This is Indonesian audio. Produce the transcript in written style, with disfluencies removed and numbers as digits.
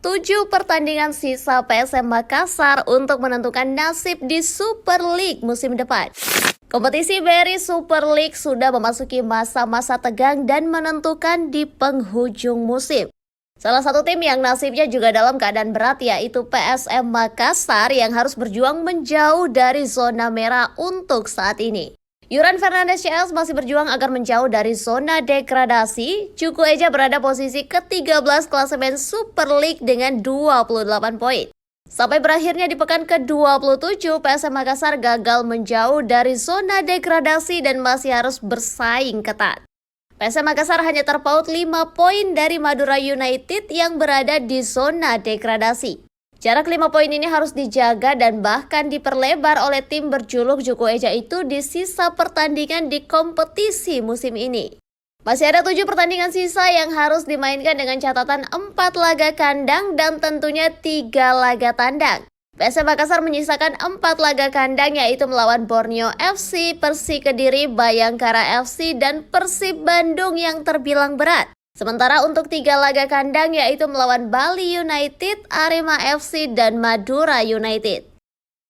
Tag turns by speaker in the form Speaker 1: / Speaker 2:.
Speaker 1: 7 pertandingan sisa PSM Makassar untuk menentukan nasib di Super League musim depan. Kompetisi BRI Super League sudah memasuki masa-masa tegang dan menentukan di penghujung musim. Salah satu tim yang nasibnya juga dalam keadaan berat yaitu PSM Makassar yang harus berjuang menjauh dari zona merah untuk saat ini. Yuran Fernandes CS masih berjuang agar menjauh dari zona degradasi. Cuku Eja berada posisi ke-13 klasemen Super League dengan 28 poin. Sampai berakhirnya di pekan ke-27, PSM Makassar gagal menjauh dari zona degradasi dan masih harus bersaing ketat. PSM Makassar hanya terpaut 5 poin dari Madura United yang berada di zona degradasi. Jarak 5 poin ini harus dijaga dan bahkan diperlebar oleh tim berjuluk Cuku Eja itu di sisa pertandingan di kompetisi musim ini. Masih ada 7 pertandingan sisa yang harus dimainkan dengan catatan 4 laga kandang dan tentunya 3 laga tandang. PSM Makassar menyisakan 4 laga kandang yaitu melawan Borneo FC, Persik Kediri, Bayangkara FC, dan Persib Bandung yang terbilang berat. Sementara untuk 3 laga kandang yaitu melawan Bali United, Arema FC, dan Madura United.